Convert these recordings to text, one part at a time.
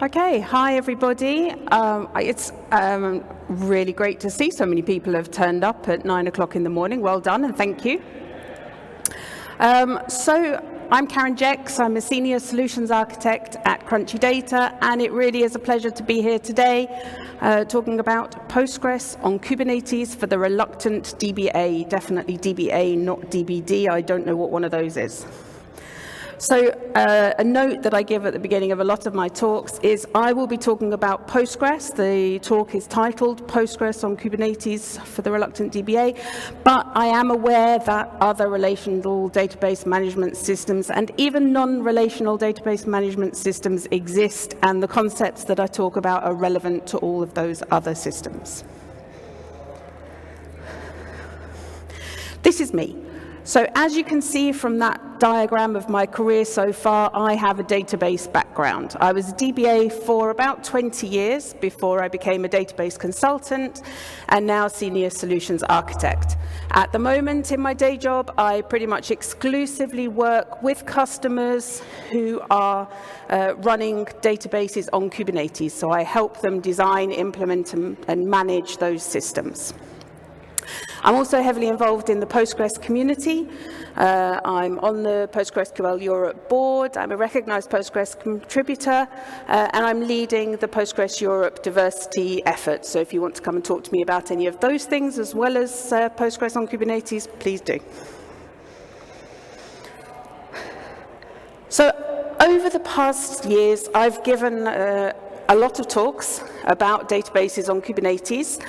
Okay, hi everybody. It's really great to see so many people have turned up at 9 o'clock in the morning. Well done and thank you. So I'm Karen Jex. I'm a Senior Solutions Architect at Crunchy Data, and it really is a pleasure to be here today talking about Postgres on Kubernetes for the reluctant DBA. Definitely DBA, not DBD. I don't know what one of those is. So a note that I give at the beginning of a lot of my talks is I will be talking about Postgres. The talk is titled Postgres on Kubernetes for the Reluctant DBA, but I am aware that other relational database management systems and even non-relational database management systems exist, and the concepts that I talk about are relevant to all of those other systems. This is me. So as you can see from that diagram of my career so far, I have a database background. I was a DBA for about 20 years before I became a database consultant and now senior solutions architect. At the moment in my day job, I pretty much exclusively work with customers who are running databases on Kubernetes. So I help them design, implement, and manage those systems. I'm also heavily involved in the Postgres community. I'm on the PostgreSQL Europe board. I'm a recognized Postgres contributor, and I'm leading the Postgres Europe diversity effort. So if you want to come and talk to me about any of those things, as well as Postgres on Kubernetes, please do. So over the past years, I've given a lot of talks about databases on Kubernetes.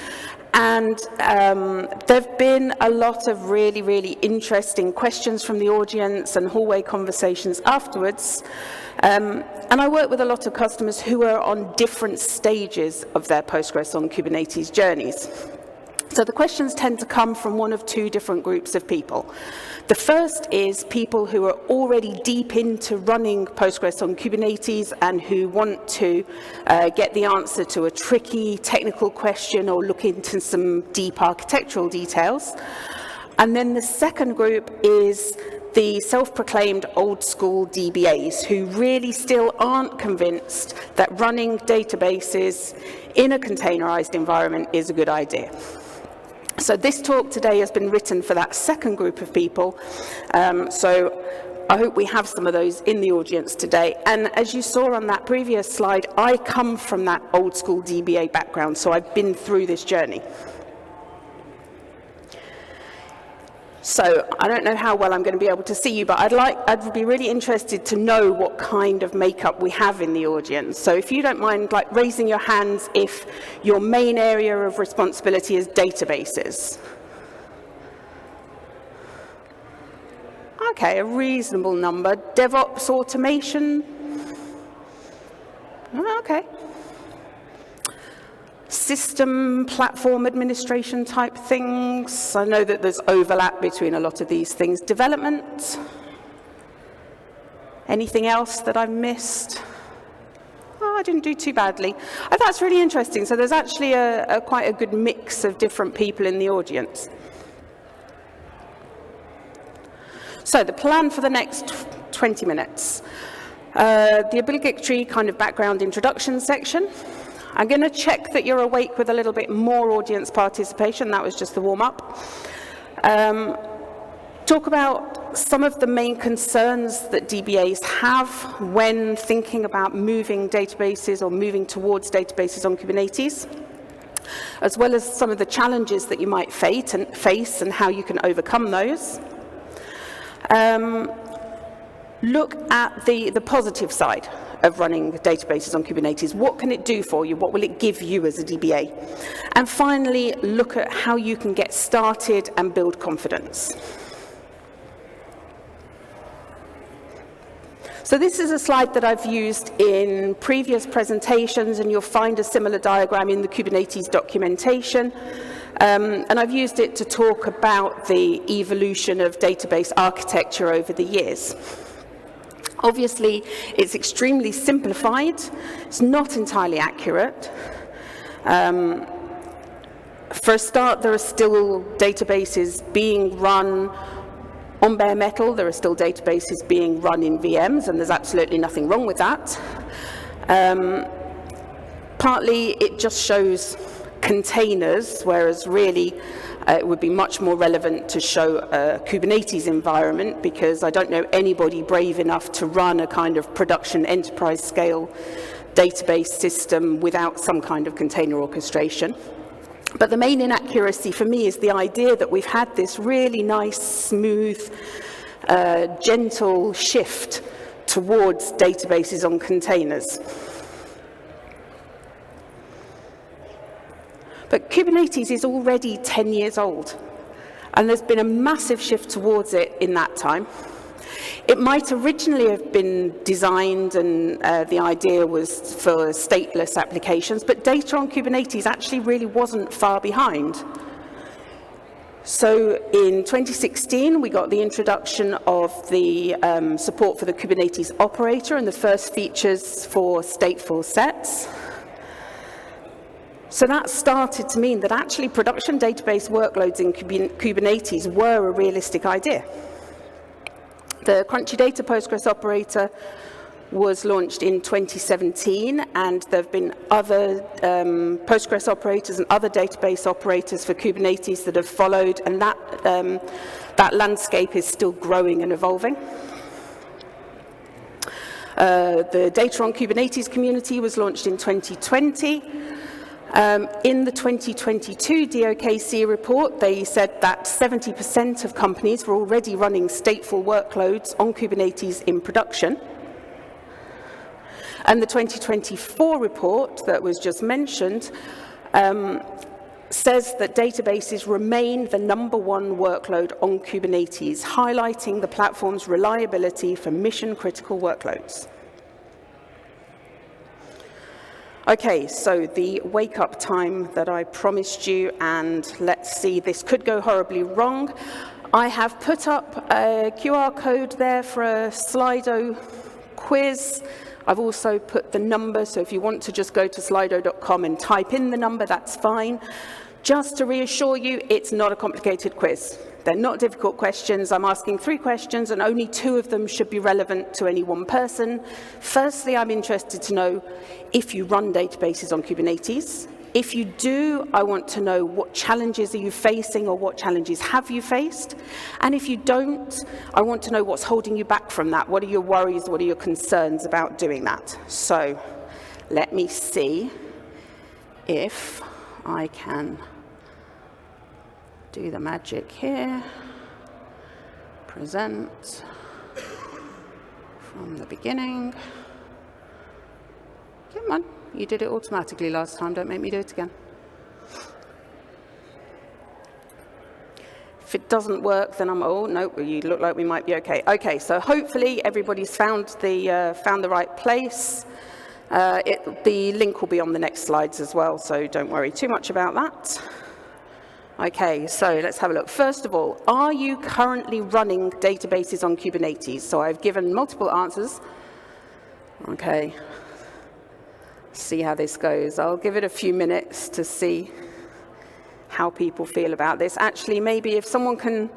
And there have been a lot of really, really interesting questions from the audience and hallway conversations afterwards. And I work with a lot of customers who are on different stages of their Postgres on Kubernetes journeys. So the questions tend to come from one of two different groups of people. The first is people who are already deep into running Postgres on Kubernetes and who want to get the answer to a tricky technical question or look into some deep architectural details. And then the second group is the self-proclaimed old-school DBAs who really still aren't convinced that running databases in a containerized environment is a good idea. So this talk today has been written for that second group of people, so I hope we have some of those in the audience today. And as you saw on that previous slide, I come from that old school DBA background, so I've been through this journey. So I don't know how well I'm going to be able to see you, but I'd be really interested to know what kind of makeup we have in the audience. So if you don't mind raising your hands if your main area of responsibility is databases. Okay, a reasonable number. DevOps automation. Okay. System, platform administration type things. I know that there's overlap between a lot of these things. Development. Anything else that I've missed? Oh, I didn't do too badly. Oh, that's really interesting. So there's actually quite a good mix of different people in the audience. So the plan for the next 20 minutes. The obligatory kind of background introduction section. I'm going to check that you're awake with a little bit more audience participation. That was just the warm-up. Talk about some of the main concerns that DBAs have when thinking about moving databases or moving towards databases on Kubernetes, as well as some of the challenges that you might face and how you can overcome those. Look at the positive side of running databases on Kubernetes. What can it do for you? What will it give you as a DBA? And finally, look at how you can get started and build confidence. So this is a slide that I've used in previous presentations, and you'll find a similar diagram in the Kubernetes documentation. And I've used it to talk about the evolution of database architecture over the years. Obviously, it's extremely simplified. It's not entirely accurate. For a start, there are still databases being run on bare metal. There are still databases being run in VMs, and there's absolutely nothing wrong with that. Partly it just shows containers, whereas really it would be much more relevant to show a Kubernetes environment, because I don't know anybody brave enough to run a kind of production enterprise scale database system without some kind of container orchestration. But the main inaccuracy for me is the idea that we've had this really nice, smooth, gentle shift towards databases on containers. But Kubernetes is already 10 years old, and there's been a massive shift towards it in that time. It might originally have been designed, and the idea was for stateless applications, but data on Kubernetes actually really wasn't far behind. So in 2016, we got the introduction of the support for the Kubernetes operator and the first features for stateful sets. So that started to mean that actually production database workloads in Kubernetes were a realistic idea. The Crunchy Data Postgres operator was launched in 2017, and there have been other Postgres operators and other database operators for Kubernetes that have followed, and that landscape is still growing and evolving. The Data on Kubernetes community was launched in 2020. In the 2022 DOKC report, they said that 70% of companies were already running stateful workloads on Kubernetes in production. And the 2024 report that was just mentioned says that databases remain the #1 workload on Kubernetes, highlighting the platform's reliability for mission-critical workloads. Okay, so the wake-up time that I promised you, and let's see, this could go horribly wrong. I have put up a QR code there for a Slido quiz. I've also put the number, so if you want to just go to slido.com and type in the number, that's fine. Just to reassure you, it's not a complicated quiz. They're not difficult questions. I'm asking 3 questions, and only 2 of them should be relevant to any one person. Firstly, I'm interested to know if you run databases on Kubernetes. If you do, I want to know what challenges are you facing, or what challenges have you faced. And if you don't, I want to know what's holding you back from that. What are your worries? What are your concerns about doing that? So let me see if I can do the magic here. Present from the beginning. Come on, you did it automatically last time, don't make me do it again. If it doesn't work, then oh no, you look like we might be okay. Okay, so hopefully everybody's found the right place. The link will be on the next slides as well, so don't worry too much about that. Okay, so let's have a look. First of all, are you currently running databases on Kubernetes? So I've given multiple answers. Okay, see how this goes. I'll give it a few minutes to see how people feel about this. Actually, maybe if someone can,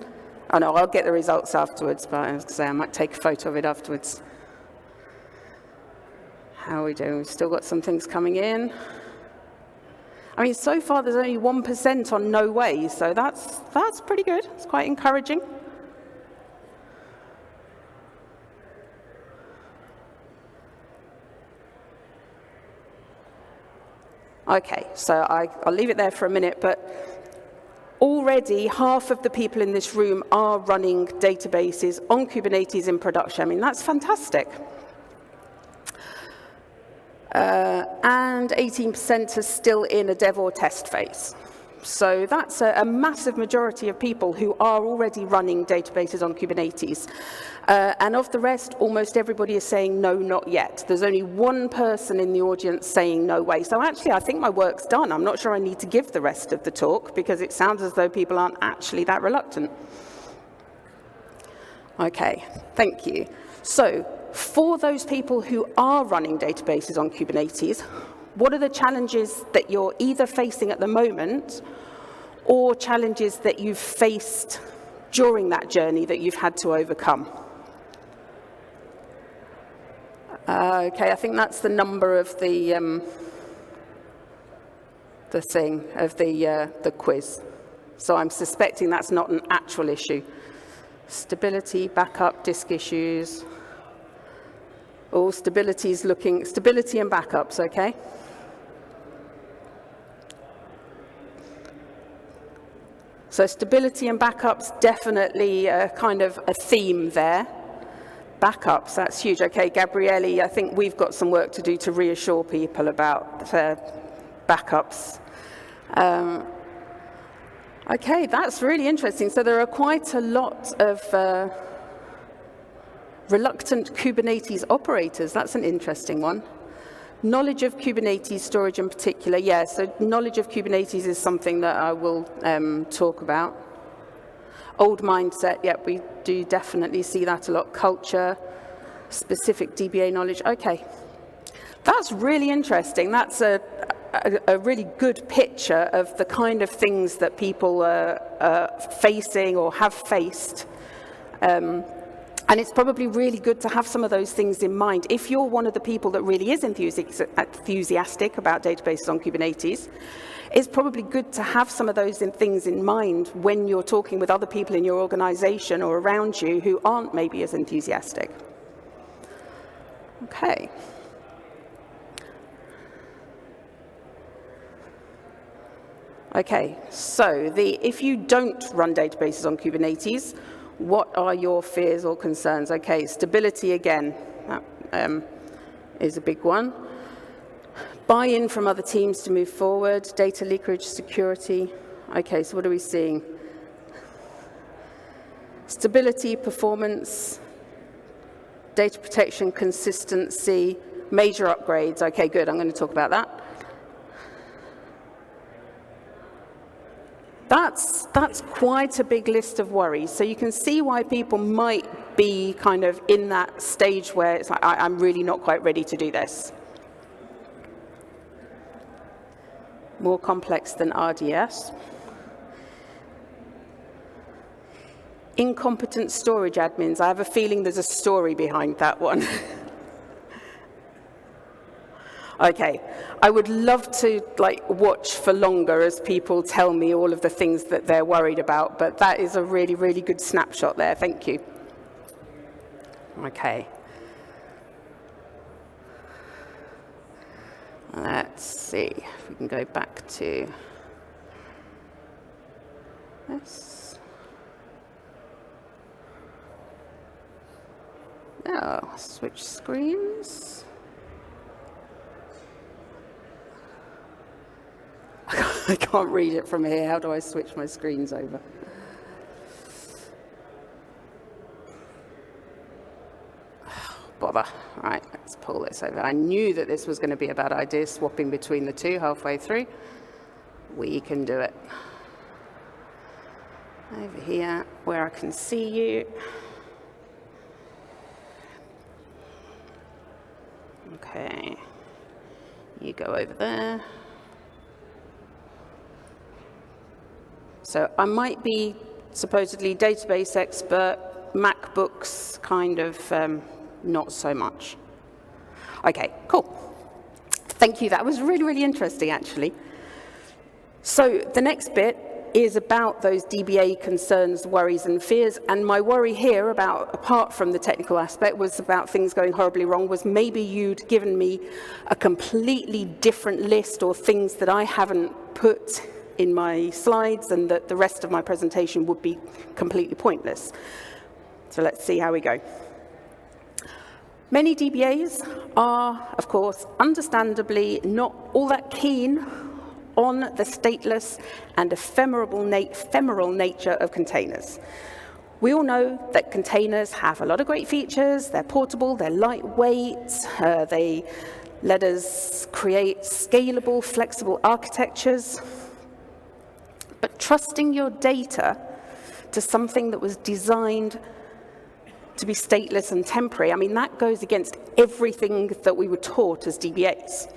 oh no, I'll get the results afterwards, but I was going to say I might take a photo of it afterwards. How are we doing? We've still got some things coming in. I mean, so far there's only 1% on no way, so that's pretty good. It's quite encouraging. Okay, so I'll leave it there for a minute, but already half of the people in this room are running databases on Kubernetes in production. I mean, that's fantastic. And 18% are still in a dev or test phase. So that's a massive majority of people who are already running databases on Kubernetes. And of the rest, almost everybody is saying no, not yet. There's only one person in the audience saying no way. So actually, I think my work's done. I'm not sure I need to give the rest of the talk, because it sounds as though people aren't actually that reluctant. Okay, thank you. So for those people who are running databases on Kubernetes, what are the challenges that you're either facing at the moment, or challenges that you've faced during that journey that you've had to overcome? Okay, I think that's the number of the the thing of the quiz. So I'm suspecting that's not an actual issue. Stability, backup, disk issues. All stability and backups, okay? So stability and backups, definitely kind of a theme there. Backups, that's huge. Okay, Gabriele, I think we've got some work to do to reassure people about backups. Okay, that's really interesting. So there are quite a lot of reluctant Kubernetes operators. That's an interesting one. Knowledge of Kubernetes storage in particular, yeah, so knowledge of Kubernetes is something that I will talk about. Old mindset, yeah, we do definitely see that a lot. Culture, specific DBA knowledge, okay. That's really interesting. That's a really good picture of the kind of things that people are facing or have faced. And it's probably really good to have some of those things in mind. If you're one of the people that really is enthusiastic about databases on Kubernetes, it's probably good to have some of those things in mind when you're talking with other people in your organization or around you who aren't maybe as enthusiastic. Okay. Okay, so if you don't run databases on Kubernetes, what are your fears or concerns? Okay, stability again, that is a big one. Buy-in from other teams to move forward, data leakage, security. Okay, so what are we seeing? Stability, performance, data protection, consistency, major upgrades. Okay, good, I'm going to talk about that. That's quite a big list of worries. So you can see why people might be kind of in that stage where it's like, I'm really not quite ready to do this. More complex than RDS. Incompetent storage admins. I have a feeling there's a story behind that one. Okay, I would love to watch for longer as people tell me all of the things that they're worried about, but that is a really, really good snapshot there. Thank you. Okay. Let's see if we can go back to this. Oh, switch screens. I can't read it from here. How do I switch my screens over? Bother. All right, let's pull this over. I knew that this was going to be a bad idea, swapping between the two halfway through. We can do it. Over here, where I can see you. Okay. You go over there. So I might be supposedly database expert, MacBooks kind of not so much. Okay, cool. Thank you. That was really, really interesting, actually. So the next bit is about those DBA concerns, worries, and fears. And my worry here about, apart from the technical aspect, was about things going horribly wrong, was maybe you'd given me a completely different list or things that I haven't put in my slides, and that the rest of my presentation would be completely pointless. So let's see how we go. Many DBAs are, of course, understandably not all that keen on the stateless and ephemeral nature of containers. We all know that containers have a lot of great features. They're portable, they're lightweight, they let us create scalable, flexible architectures. But trusting your data to something that was designed to be stateless and temporary, I mean, that goes against everything that we were taught as DBAs.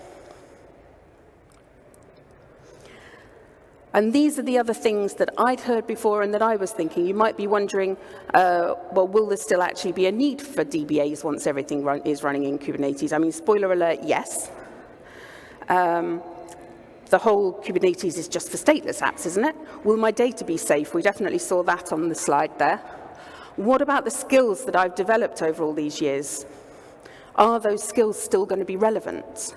And these are the other things that I'd heard before and that I was thinking. You might be wondering, well, will there still actually be a need for DBAs once everything is running in Kubernetes? I mean, spoiler alert, yes. the whole Kubernetes is just for stateless apps, isn't it? Will my data be safe? We definitely saw that on the slide there. What about the skills that I've developed over all these years? Are those skills still going to be relevant?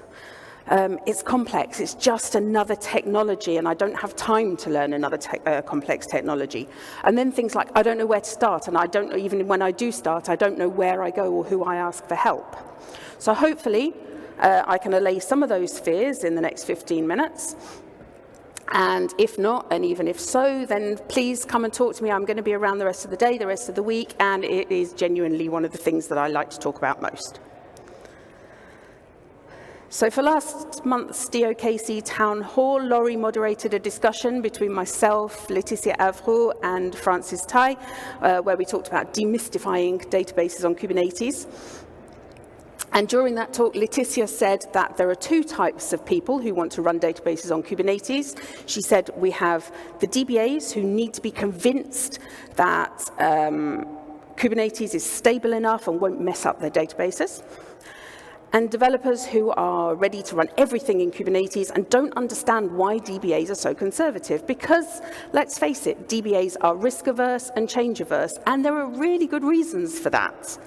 It's complex. It's just another technology, and I don't have time to learn another complex technology. And then things like, I don't know where to start, and I don't know, even when I do start, I don't know where I go or who I ask for help. So hopefully, I can allay some of those fears in the next 15 minutes. And if not, and even if so, then please come and talk to me. I'm going to be around the rest of the day, the rest of the week, and it is genuinely one of the things that I like to talk about most. So for last month's DOKC Town Hall, Laurie moderated a discussion between myself, Laetitia Avro, and Francis Tai, where we talked about demystifying databases on Kubernetes. And during that talk, Laetitia said that there are two types of people who want to run databases on Kubernetes. She said we have the DBAs who need to be convinced that Kubernetes is stable enough and won't mess up their databases, and developers who are ready to run everything in Kubernetes and don't understand why DBAs are so conservative. Because, let's face it, DBAs are risk-averse and change-averse, and there are really good reasons for that.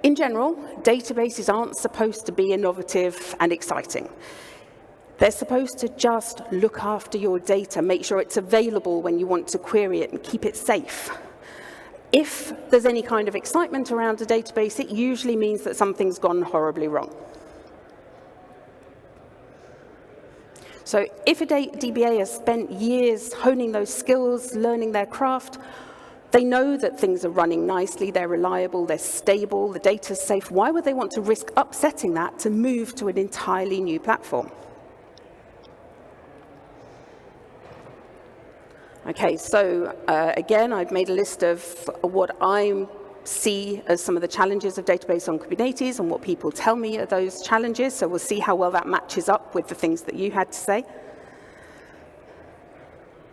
In general, databases aren't supposed to be innovative and exciting. They're supposed to just look after your data, make sure it's available when you want to query it, and keep it safe. If there's any kind of excitement around a database, it usually means that something's gone horribly wrong. So if a DBA has spent years honing those skills, learning their craft, they know that things are running nicely, they're reliable, they're stable, the data's safe. Why would they want to risk upsetting that to move to an entirely new platform? Okay, so again, I've made a list of what I see as some of the challenges of database on Kubernetes and what people tell me are those challenges. So we'll see how well that matches up with the things that you had to say.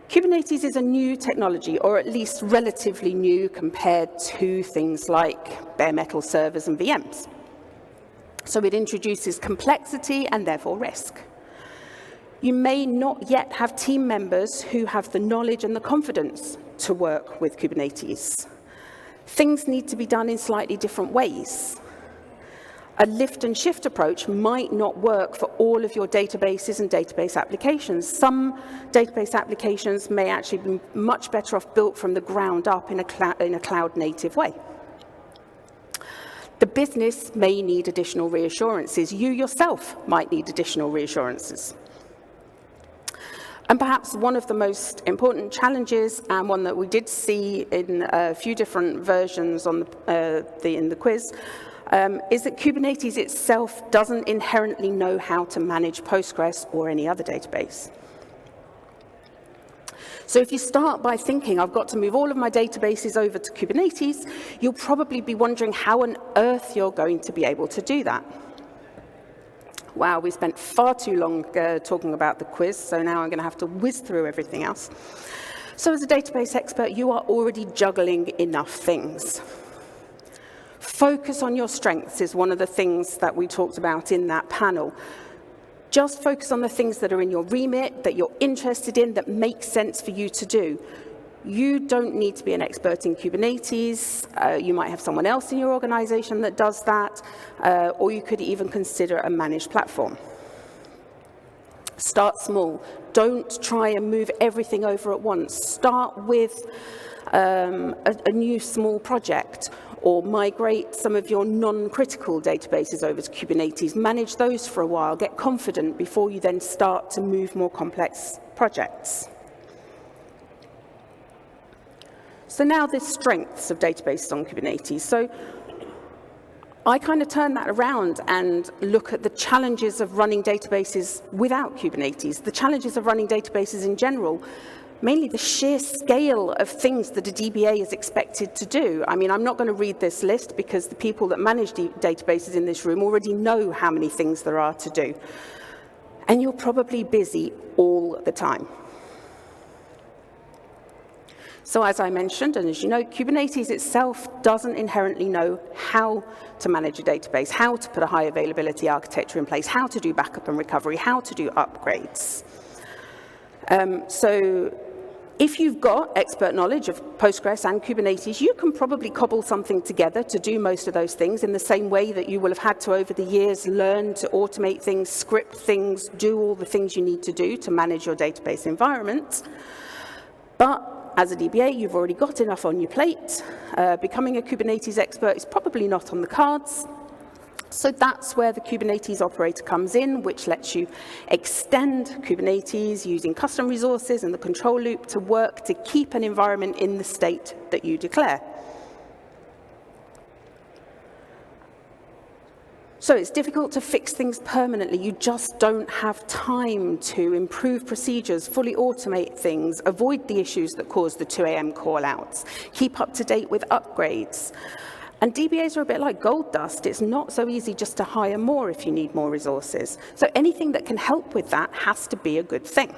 Kubernetes is a new technology, or at least relatively new compared to things like bare metal servers and VMs. So it introduces complexity and therefore risk. You may not yet have team members who have the knowledge and the confidence to work with Kubernetes. Things need to be done in slightly different ways. A lift and shift approach might not work for all of your databases and database applications. Some database applications may actually be much better off built from the ground up in a cloud-native way. The business may need additional reassurances. You yourself might need additional reassurances. And perhaps one of the most important challenges, and one that we did see in a few different versions on in the quiz, is that Kubernetes itself doesn't inherently know how to manage Postgres or any other database. So if you start by thinking, I've got to move all of my databases over to Kubernetes, you'll probably be wondering how on earth you're going to be able to do that. Wow, we spent far too long talking about the quiz, so now I'm going to have to whiz through everything else. So as a database expert, you are already juggling enough things. Focus on your strengths is one of the things that we talked about in that panel. Just focus on the things that are in your remit, that you're interested in, that make sense for you to do. You don't need to be an expert in Kubernetes. You might have someone else in your organization that does that, or you could even consider a managed platform. Start small. Don't try and move everything over at once. Start with a new small project, or migrate some of your non-critical databases over to Kubernetes. Manage those for a while. Get confident before you then start to move more complex projects. So now the strengths of databases on Kubernetes. So I kind of turn that around and look at the challenges of running databases without Kubernetes, the challenges of running databases in general, mainly the sheer scale of things that a DBA is expected to do. I mean, I'm not going to read this list because the people that manage databases in this room already know how many things there are to do. And you're probably busy all the time. So as I mentioned, and as you know, Kubernetes itself doesn't inherently know how to manage a database, how to put a high availability architecture in place, how to do backup and recovery, how to do upgrades. So if you've got expert knowledge of Postgres and Kubernetes, you can probably cobble something together to do most of those things in the same way that you will have had to, over the years, learn to automate things, script things, do all the things you need to do to manage your database environment. But as a DBA, you've already got enough on your plate. Becoming a Kubernetes expert is probably not on the cards. So that's where the Kubernetes operator comes in, which lets you extend Kubernetes using custom resources and the control loop to work to keep an environment in the state that you declare. So it's difficult to fix things permanently. You just don't have time to improve procedures, fully automate things, avoid the issues that cause the 2 a.m. call-outs, keep up to date with upgrades. And DBAs are a bit like gold dust. It's not so easy just to hire more if you need more resources. So anything that can help with that has to be a good thing.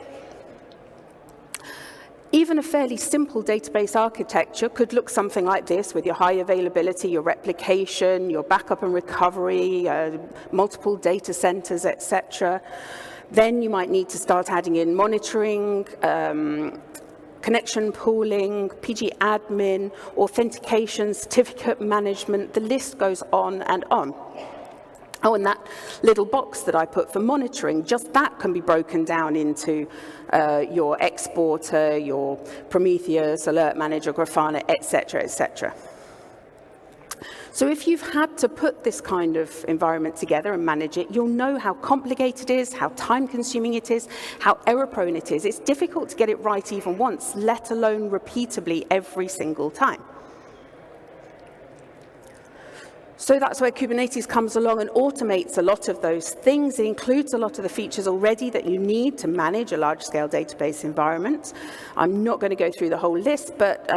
Even a fairly simple database architecture could look something like this, with your high availability, your replication, your backup and recovery, multiple data centers, etc. Then you might need to start adding in monitoring, connection pooling, PG admin, authentication, certificate management, the list goes on and on. Oh, and that little box that I put for monitoring, just that can be broken down into your exporter, your Prometheus, Alert Manager, Grafana, etc., etc. So if you've had to put this kind of environment together and manage it, you'll know how complicated it is, how time-consuming it is, how error-prone it is. It's difficult to get it right even once, let alone repeatably every single time. So that's where Kubernetes comes along and automates a lot of those things. It includes a lot of the features already that you need to manage a large-scale database environment. I'm not going to go through the whole list, but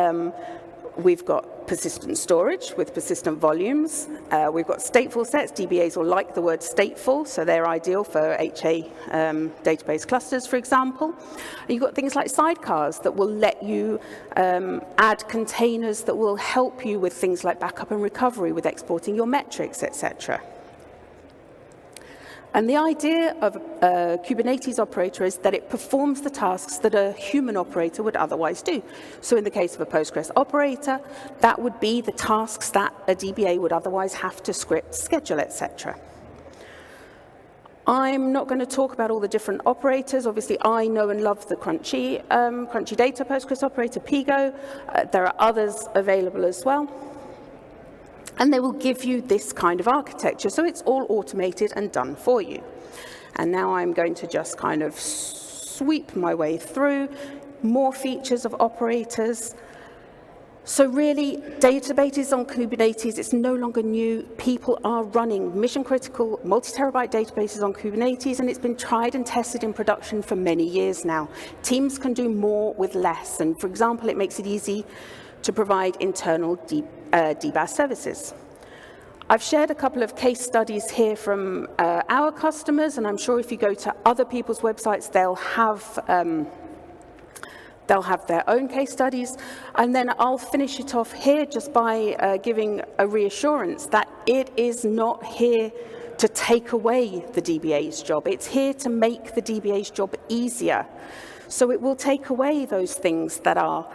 we've got persistent storage with persistent volumes. We've got stateful sets. DBAs will like the word stateful, so they're ideal for HA database clusters, for example. You've got things like sidecars that will let you add containers that will help you with things like backup and recovery, with exporting your metrics, etc. And the idea of a Kubernetes operator is that it performs the tasks that a human operator would otherwise do. So in the case of a Postgres operator, that would be the tasks that a DBA would otherwise have to script, schedule, etc. I'm not going to talk about all the different operators. Obviously, I know and love the Crunchy Data Postgres operator, Pigo. There are others available as well. And they will give you this kind of architecture. So it's all automated and done for you. And now I'm going to just kind of sweep my way through more features of operators. So really, databases on Kubernetes, it's no longer new. People are running mission-critical multi-terabyte databases on Kubernetes, and it's been tried and tested in production for many years now. Teams can do more with less. And for example, it makes it easy to provide internal DBAS services. I've shared a couple of case studies here from our customers, and I'm sure if you go to other people's websites, they'll have their own case studies. And then I'll finish it off here just by giving a reassurance that it is not here to take away the DBA's job. It's here to make the DBA's job easier. So it will take away those things that are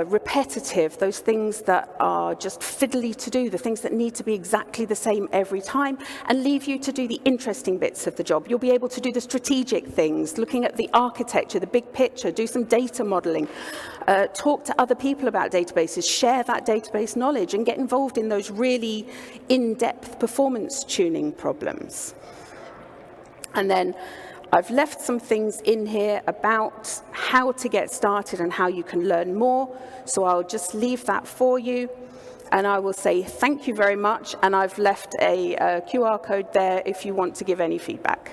repetitive, those things that are just fiddly to do, the things that need to be exactly the same every time, and leave you to do the interesting bits of the job. You'll be able to do the strategic things, looking at the architecture, the big picture, do some data modeling, talk to other people about databases, share that database knowledge, and get involved in those really in-depth performance tuning problems. And then I've left some things in here about how to get started and how you can learn more, so I'll just leave that for you, and I will say thank you very much, and I've left a QR code there if you want to give any feedback.